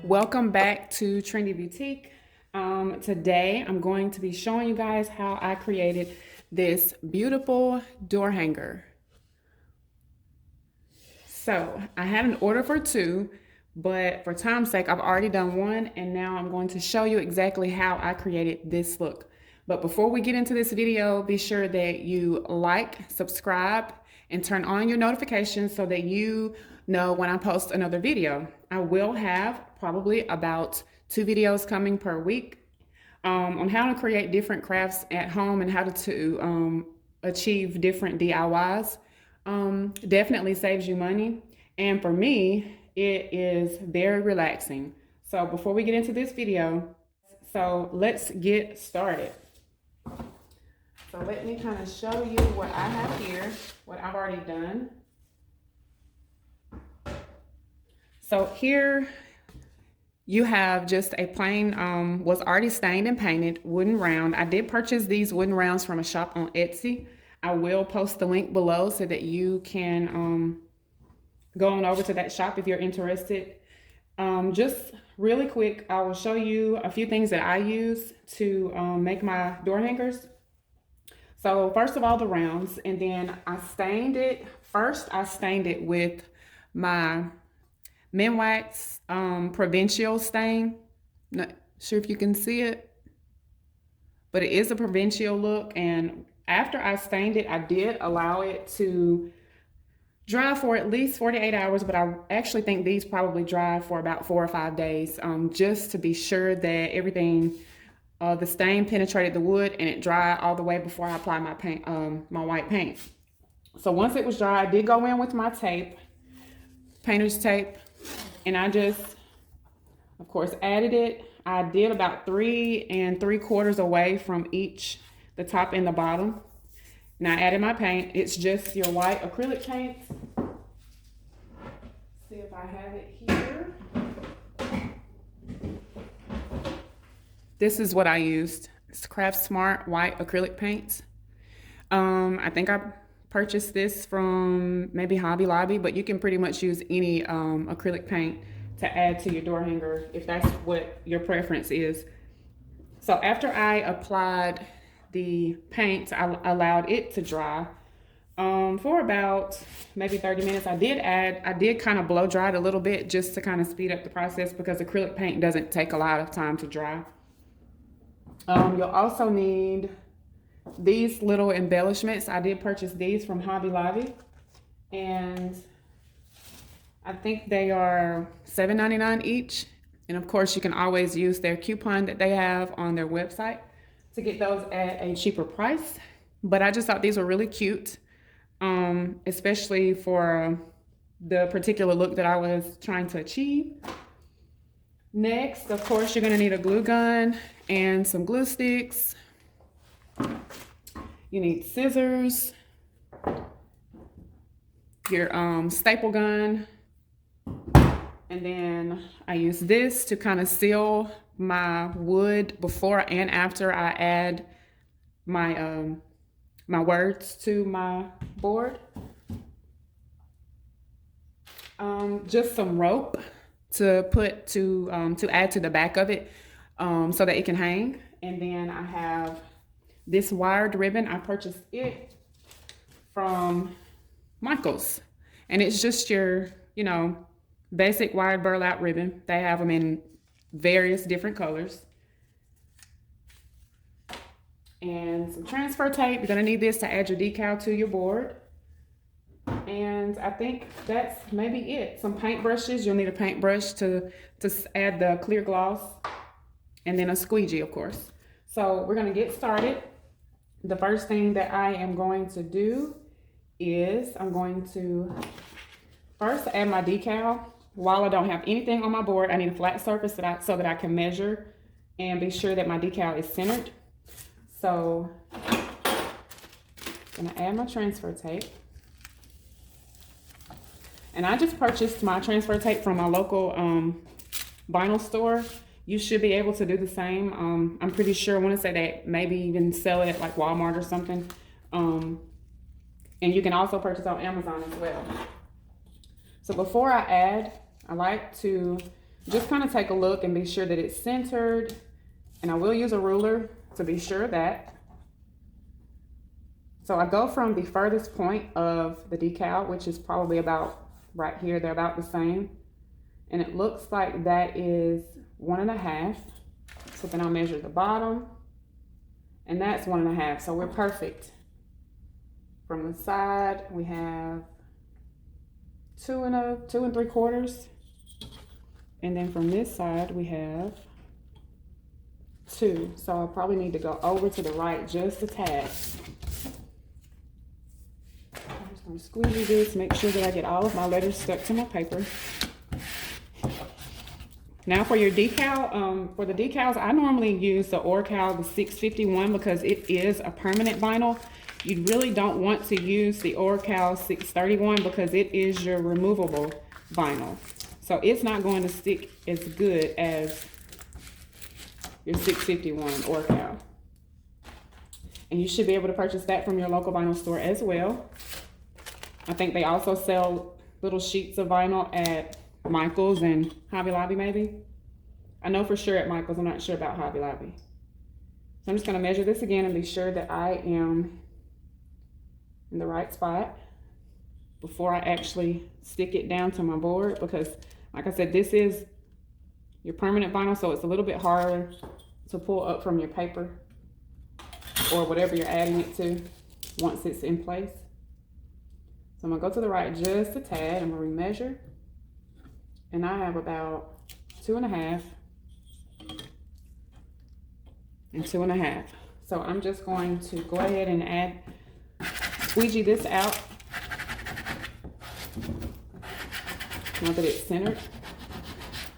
Welcome back to Trendy Boutique. Today I'm going to be showing you guys how I created this beautiful door hanger. So I had an order for two, but for time's sake I've already done one, and now I'm going to show you exactly how I created this look. But before we get into this video, be sure that you like, subscribe, and turn on your notifications so that you know when I post another video. I will have probably about 2 videos coming per week on how to create different crafts at home and how to achieve different DIYs. Definitely saves you money, and for me it is very relaxing. So before we get into this video, let's get started. So let me kind of show you what I have here, what I've already done. So here you have just a plain, was already stained and painted wooden round. I did purchase these wooden rounds from a shop on Etsy. I will post the link below so that you can go on over to that shop if you're interested. Just really quick, I will show you a few things that I use to make my door hangers. So first of all, the rounds, and then I stained it. First, I stained it with my Minwax Provincial stain. Not sure if you can see it, but it is a Provincial look. And after I stained it, I did allow it to dry for at least 48 hours, but I actually think these probably dry for about 4 or 5 days, just to be sure that everything, the stain penetrated the wood and it dried all the way before I applied my paint, my white paint. So once it was dry, I did go in with my tape, painter's tape, and I just, of course, added it. I did about 3 3/4 away from each, the top and the bottom. And I added my paint. It's just your white acrylic paint. See if I have it here. This is what I used. It's Craft Smart white acrylic paint. I think I purchased this from maybe Hobby Lobby, but you can pretty much use any acrylic paint to add to your door hanger if that's what your preference is. So after I applied the paint, I allowed it to dry for about maybe 30 minutes. I did kind of blow dry it a little bit just to kind of speed up the process, because acrylic paint doesn't take a lot of time to dry. You'll also need these little embellishments. I did purchase these from Hobby Lobby, and I think they are $7.99 each. And of course, you can always use their coupon that they have on their website to get those at a cheaper price. But I just thought these were really cute, especially for the particular look that I was trying to achieve. Next, of course, you're gonna need a glue gun and some glue sticks. You need scissors, your staple gun, and then I use this to kind of seal my wood before and after I add my my words to my board. Just some rope to put to add to the back of it, so that it can hang. And then I have this wired ribbon. I purchased it from Michael's, and it's just your, basic wired burlap ribbon. They have them in various different colors. And some transfer tape. You're gonna need this to add your decal to your board. And I think that's maybe it. Some paint brushes. You'll need a paintbrush to add the clear gloss, and then a squeegee, of course. So we're gonna get started. The first thing that I am going to do is I'm going to first add my decal. While I don't have anything on my board, I need a flat surface so that I can measure and be sure that my decal is centered. So I'm gonna add my transfer tape. And I just purchased my transfer tape from my local vinyl store. You should be able to do the same. I'm pretty sure, I want to say they maybe even sell it at like Walmart or something. And you can also purchase on Amazon as well. So before I add, I like to Just kind of take a look and be sure that it's centered. And I will use a ruler to be sure of that. So I go from the furthest point of the decal, which is probably about right here. They're about the same. And it looks like that is 1.5. So then I'll measure the bottom. And that's 1.5. So we're perfect. From the side, we have 2 3/4. And then from this side, we have 2. So I'll probably need to go over to the right just a tad. I'm just gonna squeegee this, make sure that I get all of my letters stuck to my paper. Now for your decal, for the decals, I normally use the Oracal, the 651, because it is a permanent vinyl. You really don't want to use the Oracal 631 because it is your removable vinyl. So it's not going to stick as good as your 651 Oracal. And you should be able to purchase that from your local vinyl store as well. I think they also sell little sheets of vinyl at Michael's and Hobby Lobby maybe. I know for sure at Michael's, I'm not sure about Hobby Lobby. So I'm just gonna measure this again and be sure that I am in the right spot before I actually stick it down to my board, because like I said, this is your permanent vinyl, so it's a little bit harder to pull up from your paper or whatever you're adding it to once it's in place. So I'm gonna go to the right just a tad. I'm gonna remeasure. And I have about 2.5 and 2.5. So I'm just going to go ahead and squeegee this out. Now that it's centered.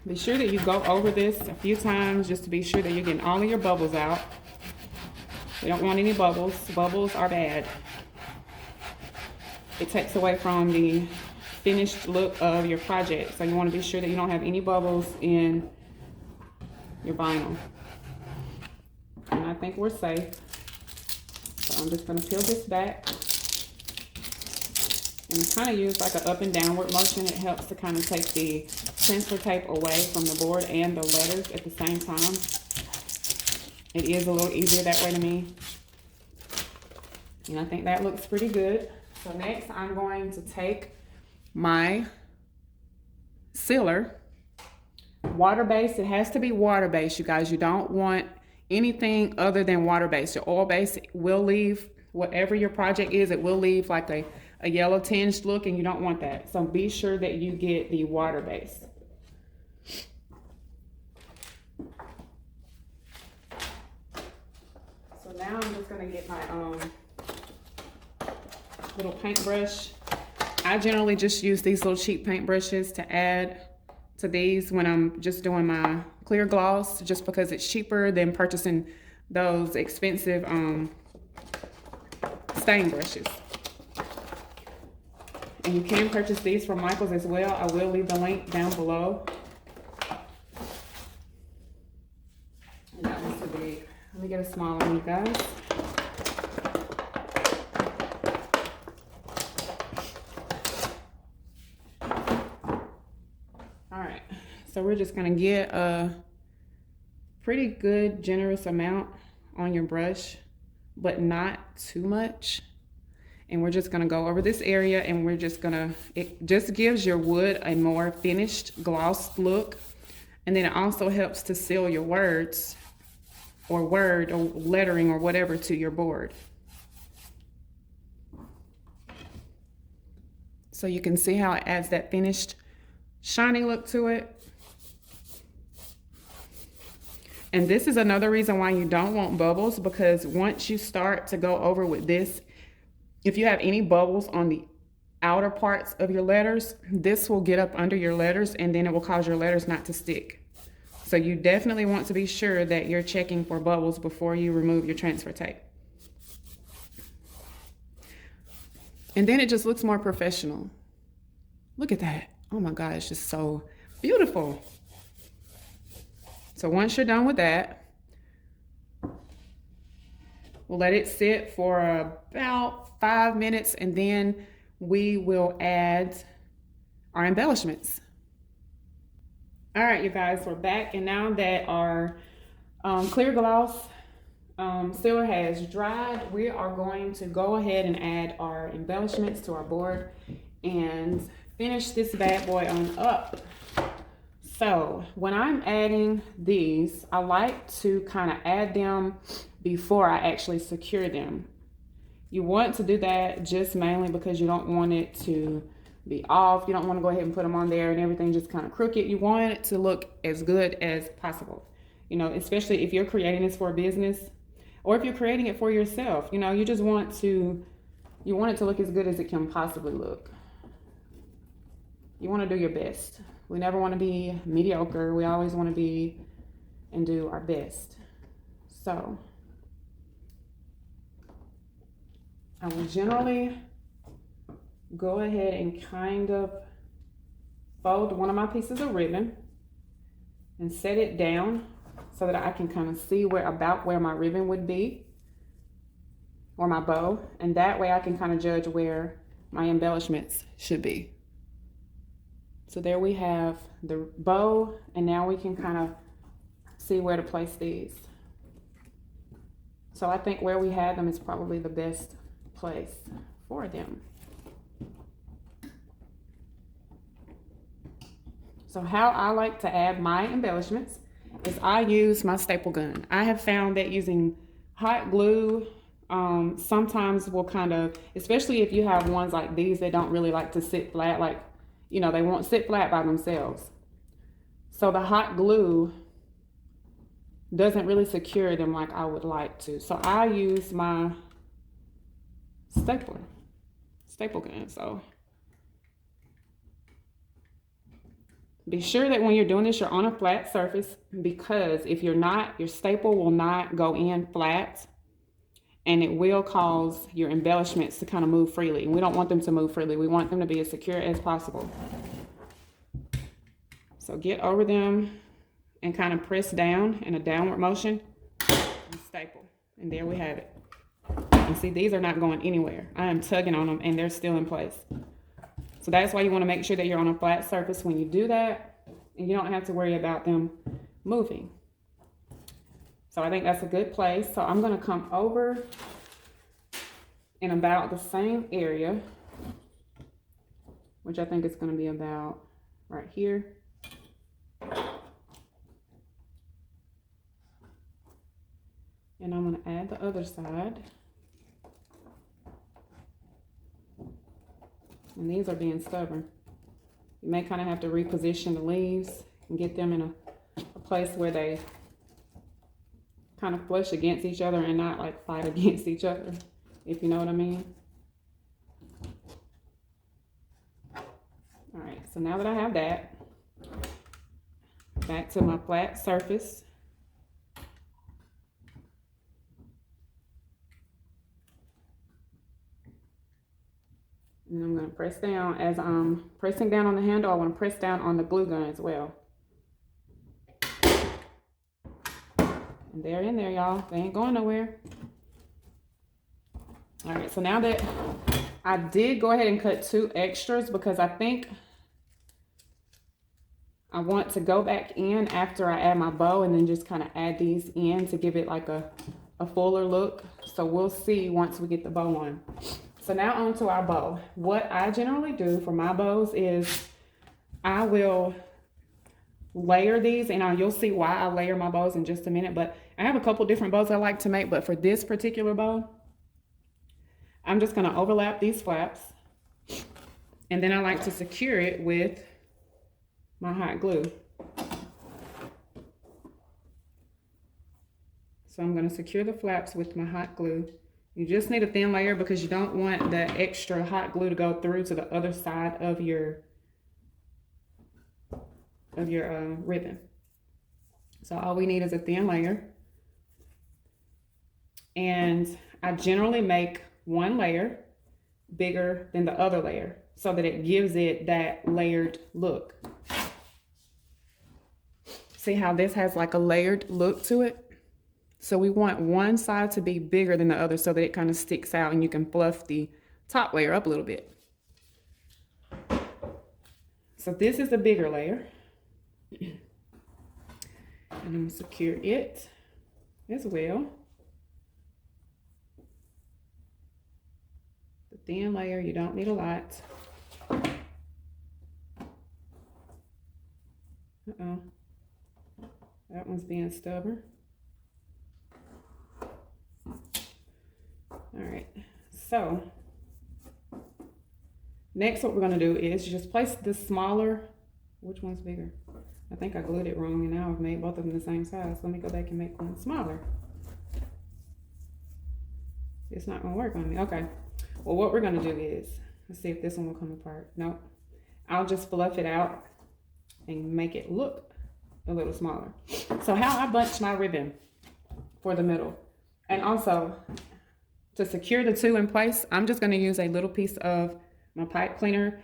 Be sure that you go over this a few times just to be sure that you're getting all of your bubbles out. We don't want any bubbles. Bubbles are bad. It takes away from the finished look of your project. So you want to be sure that you don't have any bubbles in your vinyl. And I think we're safe. So I'm just going to peel this back. And kind of use like an up and downward motion. It helps to kind of take the transfer tape away from the board and the letters at the same time. It is a little easier that way to me. And I think that looks pretty good. So next I'm going to take my sealer, water-based. It has to be water-based, you guys. You don't want anything other than water-based. Your oil-based will leave, whatever your project is, it will leave like a yellow tinged look, and you don't want that. So be sure that you get the water-based. So now I'm just gonna get my little paintbrush. I generally just use these little cheap paintbrushes to add to these when I'm just doing my clear gloss, just because it's cheaper than purchasing those expensive stain brushes. And you can purchase these from Michael's as well. I will leave the link down below. And that one's too big. Let me get a smaller one, you guys. Alright, so we're just gonna get a pretty good generous amount on your brush, but not too much. And we're just gonna go over this area, and we're just gonna, it just gives your wood a more finished gloss look. And then it also helps to seal your words or word or lettering or whatever to your board. So you can see how it adds that finished shiny look to it. And this is another reason why you don't want bubbles, because once you start to go over with this, if you have any bubbles on the outer parts of your letters, this will get up under your letters, and then it will cause your letters not to stick. So you definitely want to be sure that you're checking for bubbles before you remove your transfer tape. And then it just looks more professional. Look at that. Oh my God, it's just so beautiful. So once you're done with that, we'll let it sit for about 5 minutes, and then we will add our embellishments. All right, you guys, we're back, and now that our clear gloss sealer has dried, we are going to go ahead and add our embellishments to our board and finish this bad boy on up. So when I'm adding these, I like to kind of add them before I actually secure them. You want to do that just mainly because you don't want it to be off. You don't want to go ahead and put them on there and everything just kind of crooked. You want it to look as good as possible. You know, especially if you're creating this for a business or if you're creating it for yourself. You know, you just want to, you want it to look as good as it can possibly look. You want to do your best. We never want to be mediocre. We always want to be and do our best. So I will generally go ahead and kind of fold one of my pieces of ribbon and set it down so that I can kind of see where my ribbon would be or my bow, and that way I can kind of judge where my embellishments should be. So there we have the bow, and now we can kind of see where to place these. So I think where we have them is probably the best place for them. So how I like to add my embellishments is I use my staple gun. I have found that using hot glue sometimes will kind of, especially if you have ones like these that don't really like to sit flat, like, you know, they won't sit flat by themselves. So the hot glue doesn't really secure them like I would like to. So I use my staple gun. So be sure that when you're doing this, you're on a flat surface, because if you're not, your staple will not go in flat, and it will cause your embellishments to kind of move freely. And we don't want them to move freely. We want them to be as secure as possible. So get over them and kind of press down in a downward motion and staple. And there we have it. And see, these are not going anywhere. I am tugging on them and they're still in place. So that's why you want to make sure that you're on a flat surface when you do that, and you don't have to worry about them moving. So I think that's a good place. So I'm going to come over in about the same area, which I think is going to be about right here. And I'm going to add the other side. And these are being stubborn. You may kind of have to reposition the leaves and get them in a place where they kind of flush against each other and not like fight against each other, if you know what I mean. All right, so now that I have that, back to my flat surface. And I'm going to press down. As I'm pressing down on the handle, I want to press down on the glue gun as well. And they're in there, y'all. They ain't going nowhere. All right, so now that I did go ahead and cut 2 extras, because I think I want to go back in after I add my bow and then just kind of add these in to give it like a fuller look. So we'll see once we get the bow on. So now on to our bow. What I generally do for my bows is I will layer these, and you'll see why I layer my bows in just a minute. But I have a couple different bows I like to make, but for this particular bow, I'm just going to overlap these flaps, and then I like to secure it with my hot glue. So I'm going to secure the flaps with my hot glue. You just need a thin layer because you don't want the extra hot glue to go through to the other side of your ribbon. So all we need is a thin layer. And I generally make one layer bigger than the other layer so that it gives it that layered look. See how this has like a layered look to it? So we want one side to be bigger than the other so that it kind of sticks out and you can fluff the top layer up a little bit. So this is the bigger layer. And secure it as well. The thin layer, you don't need a lot. Uh-oh. That one's being stubborn. All right, so next what we're going to do is just place the smaller, which one's bigger? I think I glued it wrong and now I've made both of them the same size. Let me go back and make one smaller. It's not going to work on me. Okay, well what we're going to do is, let's see if this one will come apart. Nope. I'll just fluff it out and make it look a little smaller. So how I bunch my ribbon for the middle, and also to secure the two in place, I'm just going to use a little piece of my pipe cleaner.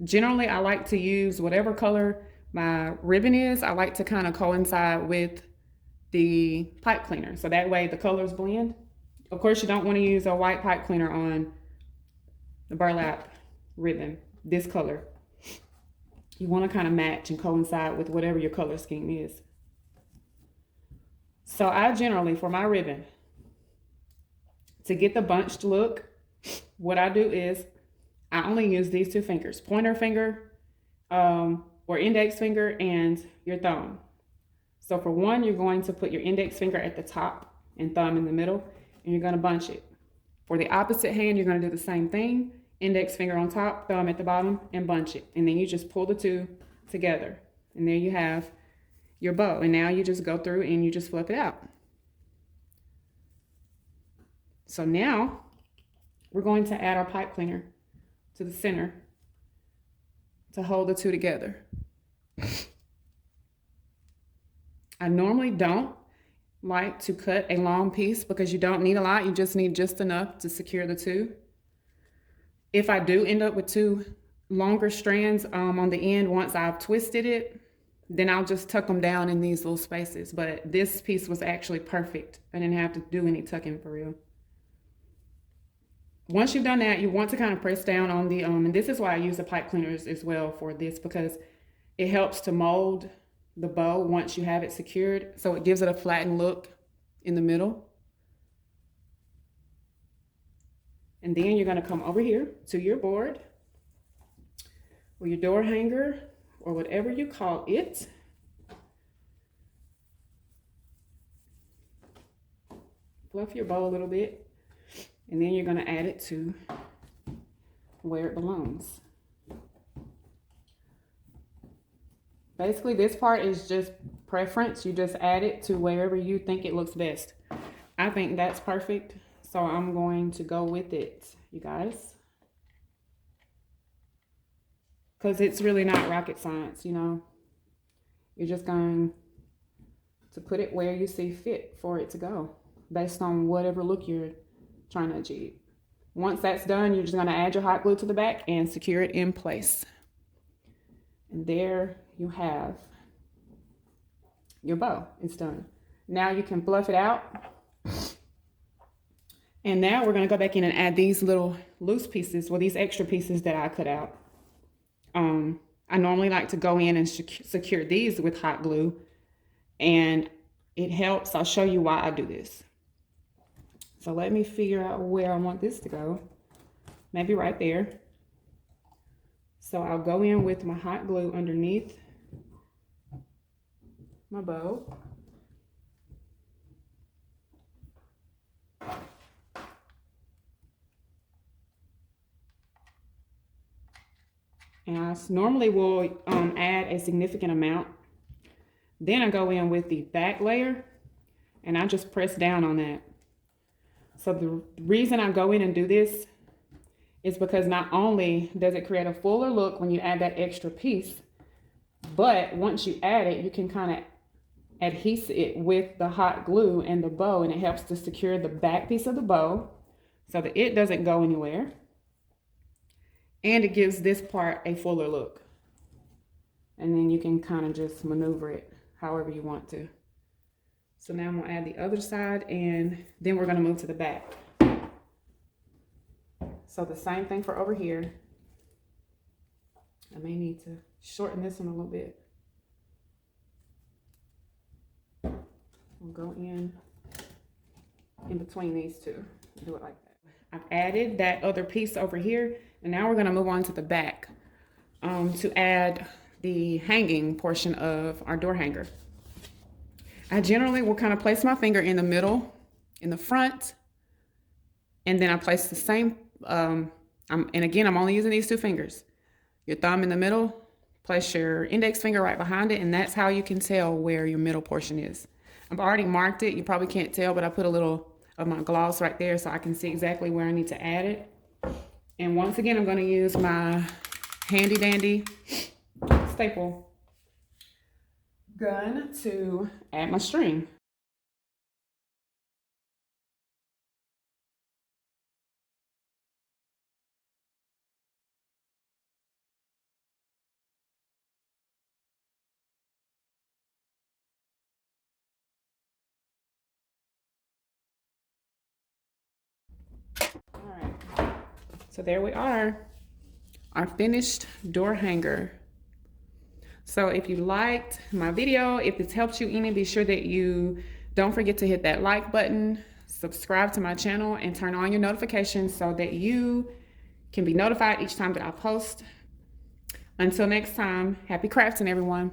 Generally, I like to use whatever color my ribbon is. I like to kind of coincide with the pipe cleaner, so that way the colors blend. Of course, you don't want to use a white pipe cleaner on the burlap ribbon, this color. You want to kind of match and coincide with whatever your color scheme is. So I generally, for my ribbon, to get the bunched look, what I do is I only use these two fingers, pointer finger or index finger and your thumb. So for one, you're going to put your index finger at the top and thumb in the middle, and you're going to bunch it. For the opposite hand, you're going to do the same thing, index finger on top, thumb at the bottom, and bunch it. And then you just pull the two together. And there you have your bow. And now you just go through and you just flip it out. So now we're going to add our pipe cleaner to the center to hold the two together. I normally don't like to cut a long piece because you don't need a lot. You just need just enough to secure the two. If I do end up with two longer strands on the end, once I've twisted it, then I'll just tuck them down in these little spaces. But this piece was actually perfect. I didn't have to do any tucking for real. Once you've done that, you want to kind of press down on the, and this is why I use the pipe cleaners as well for this, because it helps to mold the bow once you have it secured. So it gives it a flattened look in the middle. And then you're going to come over here to your board or your door hanger or whatever you call it. Fluff your bow a little bit. And then you're going to add it to where it belongs. Basically, this part is just preference. You just add it to wherever you think it looks best. I think that's perfect, so I'm going to go with it, you guys. Because it's really not rocket science, you know. You're just going to put it where you see fit for it to go, based on whatever look you're trying to achieve. Once that's done, you're just going to add your hot glue to the back and secure it in place. And there you have your bow. It's done. Now you can fluff it out. And now we're going to go back in and add these little loose pieces, well, these extra pieces that I cut out. I normally like to go in and secure these with hot glue, and it helps. I'll show you why I do this. So let me figure out where I want this to go. Maybe right there. So I'll go in with my hot glue underneath my bow. And I normally will add a significant amount. Then I go in with the back layer and I just press down on that. So the reason I go in and do this is because not only does it create a fuller look when you add that extra piece, but once you add it, you can kind of adhese it with the hot glue and the bow, and it helps to secure the back piece of the bow so that it doesn't go anywhere. And it gives this part a fuller look. And then you can kind of just maneuver it however you want to. So now I'm going to add the other side, and then we're going to move to the back. So the same thing for over here. I may need to shorten this one a little bit. We'll go in between these two. Do it like that. I've added that other piece over here, and now we're gonna move on to the back to add the hanging portion of our door hanger. I generally will kind of place my finger in the middle, in the front, and then I place the same, and again, I'm only using these two fingers. Your thumb in the middle, place your index finger right behind it, and that's how you can tell where your middle portion is. I've already marked it. You probably can't tell, but I put a little of my gloss right there so I can see exactly where I need to add it. And once again, I'm going to use my handy dandy staple gun to add my string. All right, so there we are, our finished door hanger. So if you liked my video, if it's helped you any, be sure that you don't forget to hit that like button, subscribe to my channel, and turn on your notifications so that you can be notified each time that I post. Until next time, happy crafting, everyone.